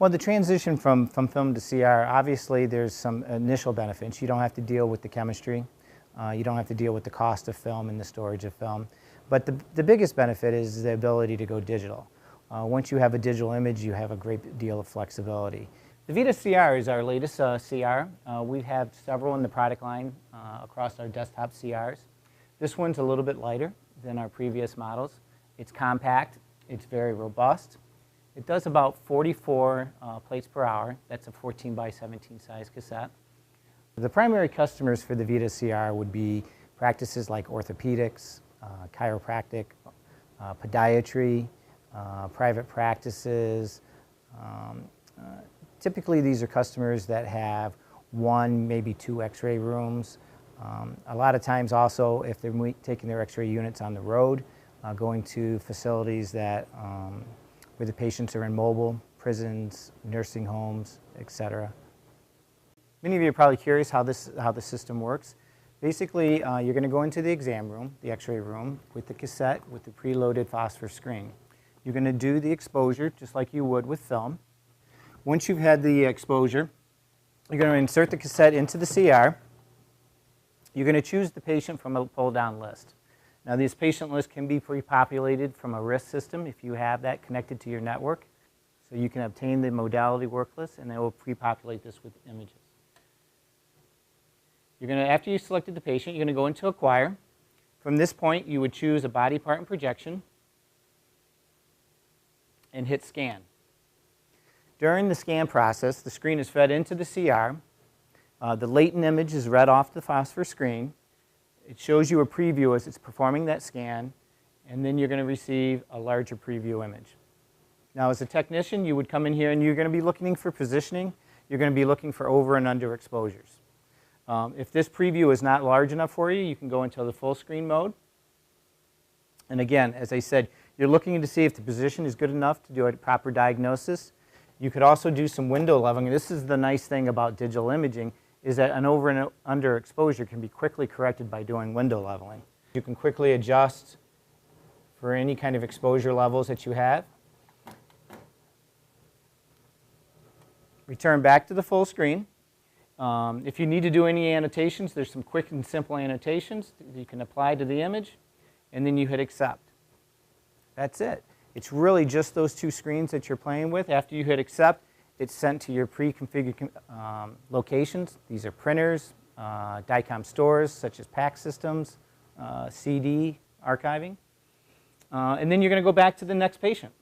Well, the transition from film to CR, obviously there's some initial benefits. You don't have to deal with the chemistry. You don't have to deal with the cost of film and the storage of film. But the biggest benefit is the ability to go digital. Once you have a digital image, you have a great deal of flexibility. The Vita CR is our latest CR. We have several in the product line across our desktop CRs. This one's a little bit lighter than our previous models. It's compact, it's very robust. It does about 44 plates per hour. That's a 14 by 17 size cassette. The primary customers for the Vita CR would be practices like orthopedics, chiropractic, podiatry, private practices. Typically these are customers that have one, maybe two x-ray rooms. A lot of times also if they're taking their x-ray units on the road, going to facilities that where the patients are in mobile, prisons, nursing homes, etc. Many of you are probably curious how the system works. Basically, you're going to go into the exam room, the x-ray room, with the cassette with the preloaded phosphor screen. You're going to do the exposure just like you would with film. Once you've had the exposure, you're going to insert the cassette into the CR. You're going to choose the patient from a pull-down list. Now, this patient list can be pre-populated from a RIS system if you have that connected to your network. So you can obtain the modality work list, and it will pre-populate this with images. You're going to, after you selected the patient, you're going to go into Acquire. From this point, you would choose a body part and projection and hit Scan. During the scan process, the screen is fed into the CR. The latent image is read off the phosphor screen. It shows you a preview as it's performing that scan, and then you're going to receive a larger preview image. Now, as a technician, you would come in here and you're going to be looking for positioning. You're going to be looking for over and under exposures. If this preview is not large enough for you, you can go into the full screen mode. And again, as I said, you're looking to see if the position is good enough to do a proper diagnosis. You could also do some window leveling. This is the nice thing about digital imaging, is that an over and under exposure can be quickly corrected by doing window leveling. You can quickly adjust for any kind of exposure levels that you have. Return back to the full screen. If you need to do any annotations, there's some quick and simple annotations that you can apply to the image, and then you hit Accept. That's it. It's really just those two screens that you're playing with. After you hit Accept, it's sent to your pre-configured locations. These are printers, DICOM stores such as PAC systems, CD archiving. And then you're going to go back to the next patient.